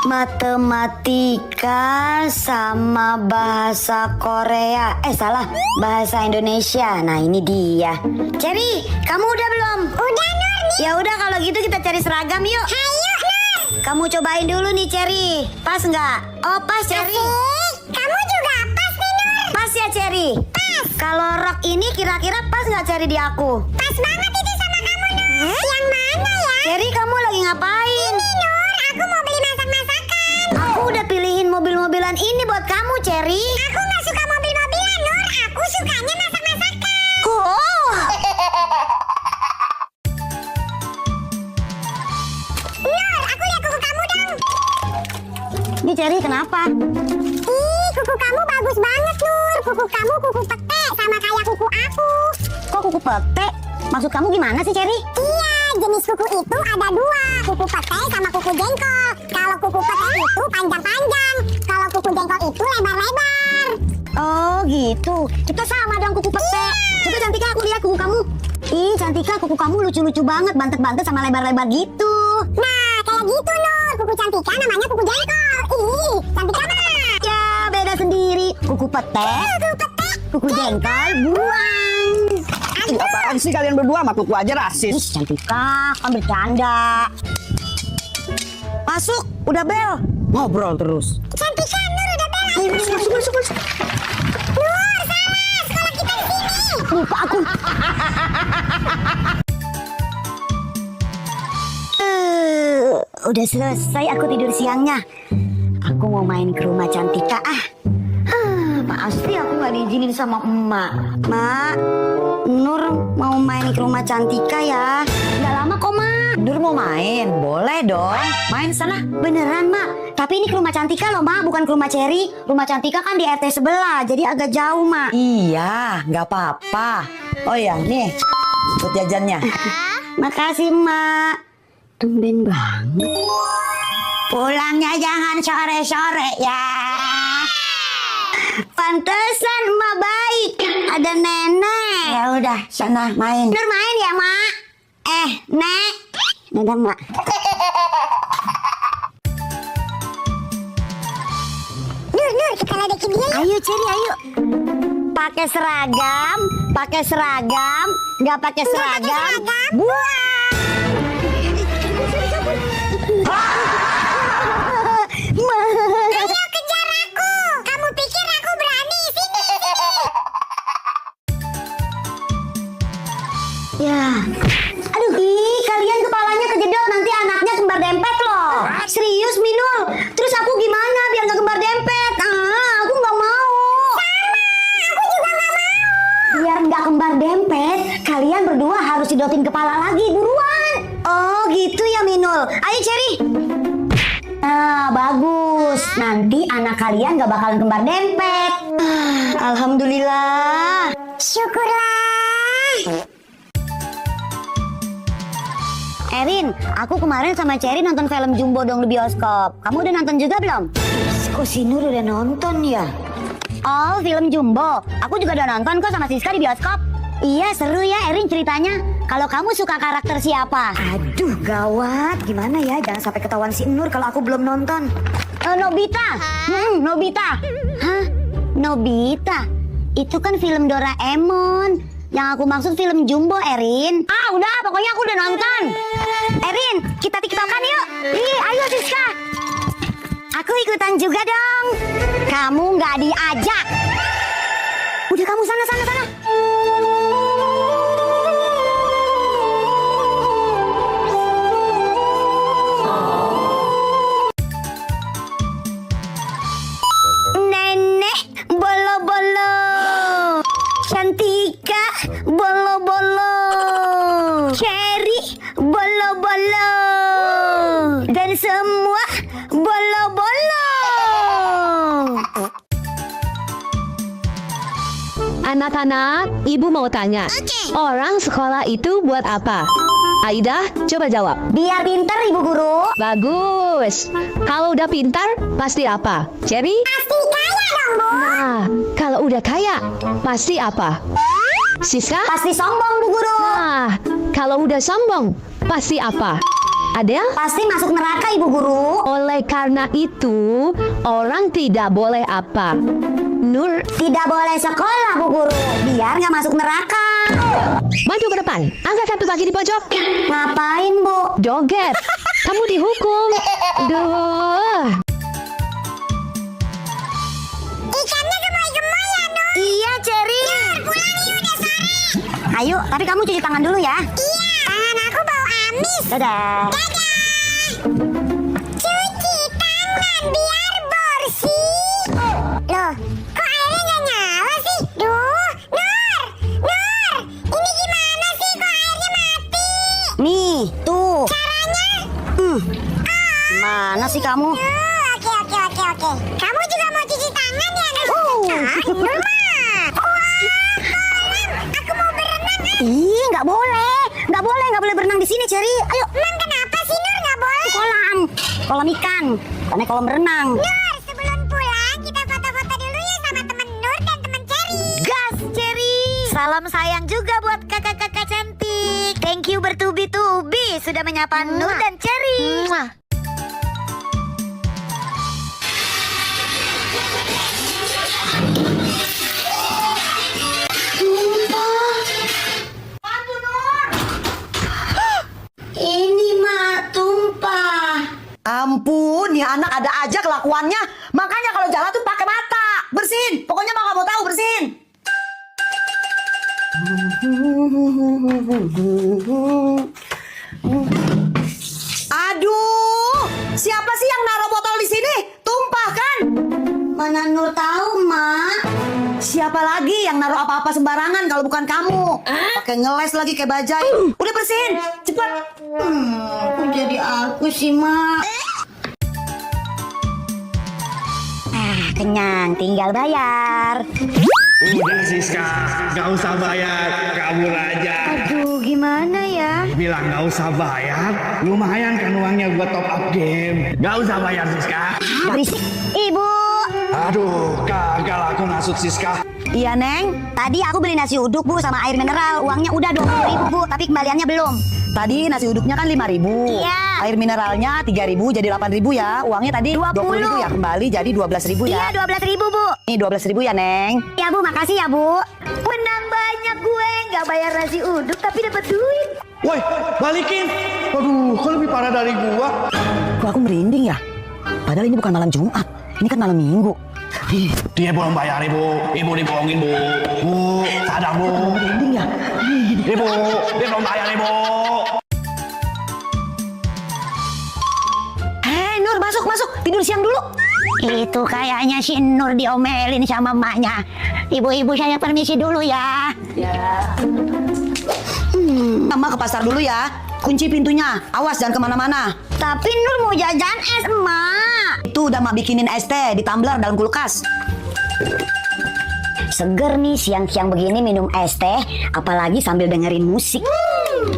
Matematika sama bahasa Korea. Salah, bahasa Indonesia. Nah, ini dia. Cherry, kamu udah belum? Udah, Nur. Ya udah, kalau gitu kita cari seragam yuk. Ayo, Nur. Kamu cobain dulu nih, Cherry. Pas nggak? Oh, pas, Cherry. Asik. Kamu juga pas nih, Nur. Pas ya, Cherry? Pas. Kalau rok ini kira-kira pas nggak, Cherry, di aku? Pas banget itu sama kamu, Nur. Yang mana ya? Cherry, kamu lagi ngapain? Ini, Nur. Aku mau beli masak-masakan. Aku udah pilihin mobil-mobilan ini buat kamu, Cherry. Aku nggak suka mobil-mobilan, Nur. Aku sukanya masak-masakan. Oh. Nur, aku lihat kuku kamu dong. Ini Cherry kenapa? Ih, kuku kamu bagus banget, Nur. Kuku kamu kuku pete, sama kayak kuku aku. Kok kuku petek? Maksud kamu gimana sih, Cherry? Iya, jenis kuku itu ada dua. Kuku pete sama kuku jengkol. Kalau kuku pete itu panjang-panjang. Kalau kuku jengkol itu lebar-lebar. Oh gitu. Kita sama dong kuku petek. Coba Cantika, aku lihat kuku kamu. Ih, Cantika, kuku kamu lucu-lucu banget, bantet-bantet sama lebar-lebar gitu. Nah, kayak gitu, Nur. Kuku Cantika namanya kuku jengkol. Ih, Cantika mana? Ya, beda sendiri. Kuku petek, Kuku pete. kuku jengkol, buang. Ih, apaan sih kalian berdua sama kuku aja Ih, rasis? Cantika, kan bercanda. Masuk, udah bel. Ngobrol terus. Cantika, Nur udah beres. Ayo, masuk. Nur, salah. Sekolah kita di sini. Lupa aku. Udah selesai aku tidur siangnya. Aku mau main ke rumah Cantika. Pasti aku nggak diizinin sama emak. Mak, Nur mau main ke rumah Cantika ya. Nggak lama kok, Mak. Nur mau main? Boleh dong. Main sana. Beneran, Mak. Tapi ini ke rumah Cantika loh, Mak. Bukan ke rumah Cherry. Rumah Cantika kan di RT sebelah. Jadi agak jauh, Mak. Iya, nggak apa-apa. Oh ya, nih. Buat jajannya. Makasih, Mak. Tumben banget. Pulangnya jangan sore-sore ya. Pantesan emak baik. Ada nenek. Ya udah, sana main. Nur main ya, Mak? Nek. Dadah, Mak. Nur, kita ledekin dia. Ayo, Cherry, ayo. Pakai seragam, nggak pakai seragam. Buang. Ayo kejar aku. Kamu pikir aku berani? Sini. Ya. Aduh, kalian kepalanya kejedot, nanti anaknya kembar dempet loh. Serius, Minul. Terus aku gimana biar nggak kembar dempet? Aku nggak mau. Aku juga nggak mau. Biar nggak kembar dempet, kalian berdua harus didotin kepala lagi, buruan. Oh, gitu ya, Minul. Ayo, Cherry. Nah, bagus. Nanti anak kalian nggak bakalan kembar dempet. Alhamdulillah. Syukurlah. Erin, aku kemarin sama Cherry nonton film Jumbo dong di bioskop. Kamu udah nonton juga belum? Kok si Nur udah nonton ya? Oh, film Jumbo. Aku juga udah nonton kok sama Siska di bioskop. Iya, seru ya Erin ceritanya. Kalau kamu suka karakter siapa? Aduh, gawat. Gimana ya? Jangan sampai ketahuan si Nur kalau aku belum nonton. Nobita. Nobita. Hah? Nobita? Itu kan film Doraemon. Yang aku maksud film Jumbo, Erin. Udah, pokoknya aku udah nonton. Erin, kita tiktokan yuk. Ayo Siska. Aku ikutan juga dong. Kamu nggak diajak. Udah kamu sana. Nenek bolo-bolo. Cantika bolo-bolo. Cherry bolo-bolo. Dan semua bolo-bolo. Anak-anak, ibu mau tanya. Orang sekolah itu buat apa? Aida, coba jawab. Biar pinter, Ibu Guru. Bagus. Kalau udah pintar, pasti apa? Cherry? Pasti kaya dong, Bu. Nah, kalau udah kaya, pasti apa? Siska? Pasti sombong, Bu Guru. Nah, kalau udah sombong, pasti apa? Adel? Pasti masuk neraka Ibu Guru. Oleh karena itu, orang tidak boleh apa? Nur, Tidak boleh sekolah Bu Guru, biar nggak masuk neraka. maju ke depan. Angkat satu kaki di pojok. Ngapain Bu? Joget. Kamu dihukum. Duh. Ikannya gemoy-gemoy ya, Nur. Iya Cherry. Pulang yuk, udah sore. Ayo, tapi kamu cuci tangan dulu ya. Iya, tangan aku bau amis. Dadah. Cuci tangan biar bersih. Loh, kok airnya nggak nyala sih? Duh, Nur, Nur, ini gimana sih kok airnya mati? Nih, tuh. Caranya? Mana sih kamu? Oke. Kamu juga mau cuci tangan ya, Nur? Nur mah. Kolam. Aku mau berenang. Ih, nggak boleh berenang di sini Cherry. Ayo. Emang kenapa sih, Nur, nggak boleh? Kolam ikan, karena kolam berenang. Nur, sebelum pulang kita foto-foto dulu ya sama temen Nur dan temen Cherry. Gas Cherry. Salam sayang juga buat kakak-kakak cantik. Thank you bertubi-tubi sudah menyapa Nur dan Cherry. Ini mah tumpah. Ampun, ya anak ada aja kelakuannya. Makanya kalau jalan tuh pakai mata. Bersihin. Pokoknya mah nggak mau tahu, bersihin. Aduh, siapa sih yang naruh botol di sini? Tumpah kan? Mana Nur tahu, Mak? Siapa lagi yang naruh apa-apa sembarangan kalau bukan kamu? Pakai ngeles lagi kayak bajai. Udah bersihin, cepat. Kok jadi aku sih, Mak? Kenyang, tinggal bayar. Udah Siska, gak usah bayar, kabur aja. Aduh, gimana ya? Bilang gak usah bayar, lumayan kan uangnya buat top up game. Gak usah bayar Siska. Berisik. Ibu. Aduh, gagal aku ngasut Siska. Iya, Neng. Tadi aku beli nasi uduk, Bu, sama air mineral. Uangnya udah 20.000, Bu, tapi kembaliannya belum. Tadi nasi uduknya kan 5.000. Iya. Air mineralnya 3.000 jadi 8.000 ya. Uangnya tadi 20.000 ya, kembali jadi 12.000 ya. Iya, 12.000, Bu. Ini 12.000 ya, Neng. Ya, Bu, makasih ya, Bu. Menang banyak gue. Nggak bayar nasi uduk, tapi dapat duit. Woi, balikin. Aduh, kok lebih parah dari gua? Kok aku merinding ya? Padahal ini bukan malam Jumat. Ini kan malam Minggu. Dia belum bayar, Ibu. Ibu dibohongin, Bu. Bu, sadar, Bu. Merinding ya? Ibu, dia belum bayar, Ibu. Nur, masuk. Tidur siang dulu. Itu kayaknya si Nur diomelin sama emaknya. Ibu-ibu saya permisi dulu ya. Mama ke pasar dulu ya. Kunci pintunya. Awas jangan kemana-mana. Tapi Nur mau jajan es, Emak. Itu udah mak bikinin es teh di tumbler dalam kulkas. Seger nih siang-siang begini minum es teh, apalagi sambil dengerin musik.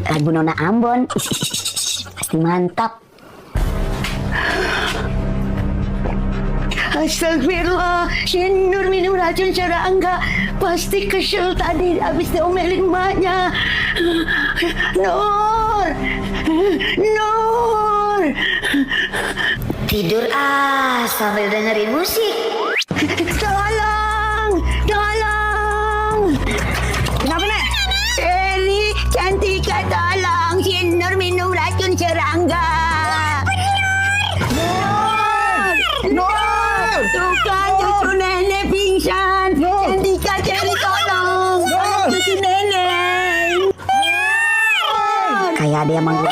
Lagu Nona Ambon. Pasti mantap. Astagfirullah, si Nur minum racun secara enggak. Pasti kesel tadi habis diomelin emaknya. Nur. Tidur sambil dengerin musik. Tolong. Kenapa, Nek? Eli, Cantika, tolong. Si Nur minum racun serangga. Nur! Tuh kan cucu nenek pingsan. Cantika, Ceri, tolong. Cucu nenek. Kayak ada yang manggil.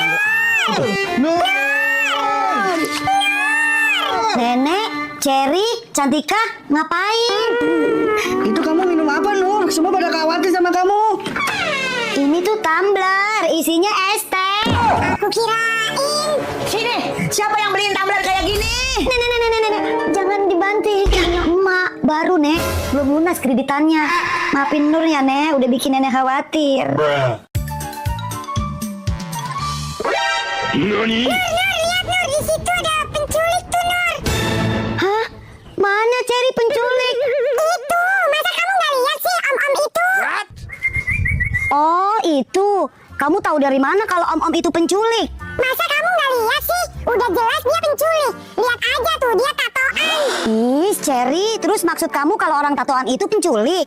Nenek, Ceri, Cantika, ngapain? Itu kamu minum apa, Nur? Semua pada khawatir sama kamu. Ini tuh tumbler, isinya es teh. Aku kirain. Sini, siapa yang beliin tumbler kayak gini? Nenek, jangan dibanting. Punya emak, baru Nek, belum lunas kreditannya. Maafin Nur ya Nek, udah bikin nenek khawatir. Nur, lihat Nur, di situ ada penculik tuh, Nur. Hah? Mana Ceri penculik? Itu, masa kamu nggak lihat sih om-om itu? Oh, itu. Kamu tahu dari mana kalau om-om itu penculik? Masa kamu nggak Terus maksud kamu kalau orang tatoan itu penculik?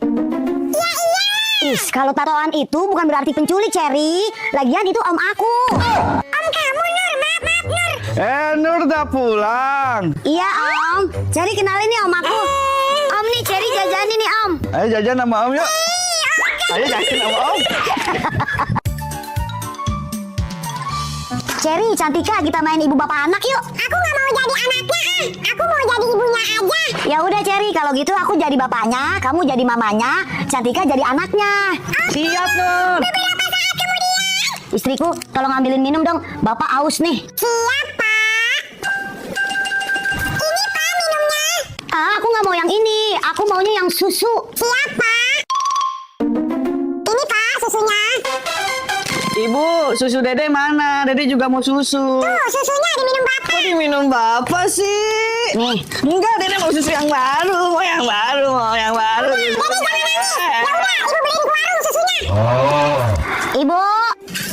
Ya iya. Is, kalau tatoan itu bukan berarti penculik, Cherry. Lagian itu om aku. Om kamu Nur, maaf Nur. Nur udah pulang. Iya om. Cherry kenalin nih om aku. Om nih Cherry jajanin nih om. Ayo jajan sama om yuk. Ayo jajan sama om. Cherry, Cantika, kita main ibu bapak anak yuk. Aku nggak mau jadi anaknya ah. Aku mau jadi ibunya aja. Ya udah Cherry, kalau gitu aku jadi bapaknya, kamu jadi mamanya, Cantika jadi anaknya. Siap, Nur. Beberapa saat kemudian. Istriku, tolong ambilin minum dong. Bapak aus nih. Siap Pak. Ini Pak minumnya. Aku nggak mau yang ini. Aku maunya yang susu. Siap Pak. Ini Pak susunya. Ibu, susu Dede mana? Dede juga mau susu. Tuh susunya diminum Bapak. Kok diminum Bapak sih? Nih. Enggak, Dede mau susu yang baru. Mau yang baru, mau yang baru. Dede jangan nangis. Ya udah, ibu beliin ke warung susunya. Ibu,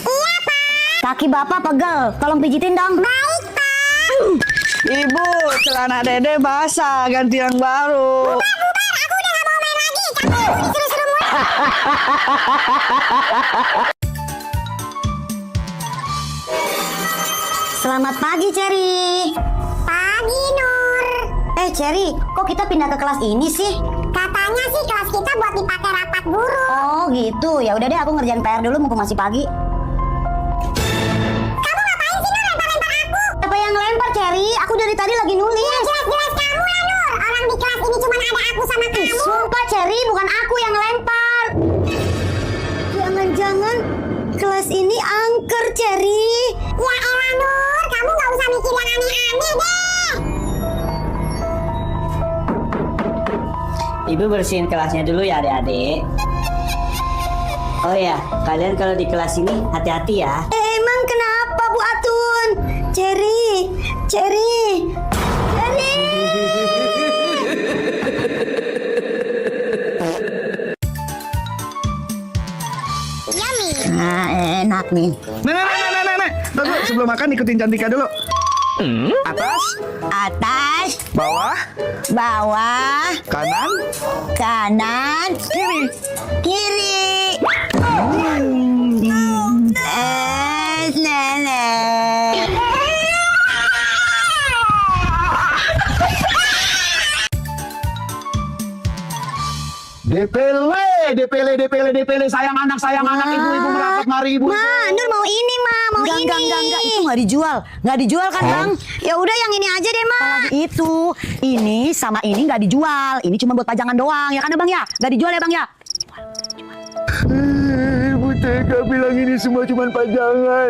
Iya Pak. kaki bapak pegel. Tolong pijitin dong. Baik Pak. Ibu, celana Dede basah, ganti yang baru. Bubar, aku udah gak mau main lagi. Capek aku disuruh-suruh mulu. Selamat pagi, Cherry. Pagi Nur. Cherry, kok kita pindah ke kelas ini sih? Katanya sih kelas kita buat dipakai rapat guru. Oh gitu, ya udah deh aku ngerjain PR dulu mumpung masih pagi. Kamu ngapain sih Nur lempar-lempar aku? Apa yang lempar, Cherry? Aku dari tadi lagi nulis. Jelas-jelas kamu lah Nur. Orang di kelas ini cuma ada aku sama kamu. Sumpah, Cherry, bukan aku yang lempar. Jangan-jangan kelas ini angker, Cherry. Ya elah Nur, kamu gak usah mikir yang aneh-aneh deh. Ibu bersihin kelasnya dulu ya adik-adik. Oh ya, kalian kalau di kelas ini hati-hati ya. Emang kenapa, Bu Atun? Cherry. Yummy. Nah, enak nih. Nek. Tunggu, sebelum makan ikutin Cantika dulu. Atas, Atas, bawah, bawah, kanan, kanan, kiri. Nenek. DPL, sayang anak ibu merapat mari ibu. Ma, Nur mau ini, Ma, mau ini. Enggak, itu nggak dijual kan bang? Ya udah yang ini aja deh, Ma. Itu, ini sama ini nggak dijual, ini cuma buat pajangan doang, ya kan bang ya? Nggak dijual ya bang ya? Ibu tega bilang ini semua cuma pajangan.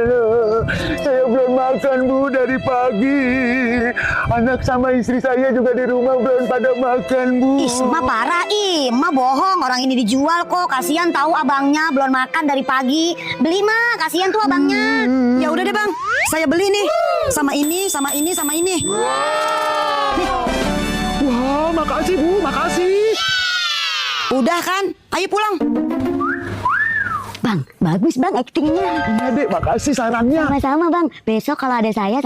Saya belum makan Bu dari pagi. Anak sama istri saya juga di rumah belum pada makan Bu. Ih, Ma parah, Ma bohong. Orang ini dijual kok. Kasihan tahu abangnya belum makan dari pagi. Beli, Ma, kasihan tuh abangnya. Ya udah deh bang, saya beli nih, sama ini. Wah, makasih Bu, makasih. Udah kan? Ayo pulang. Bang, bagus Bang aktingnya. Iya Dek, makasih sarannya. Sama-sama Bang. Besok kalau ada saya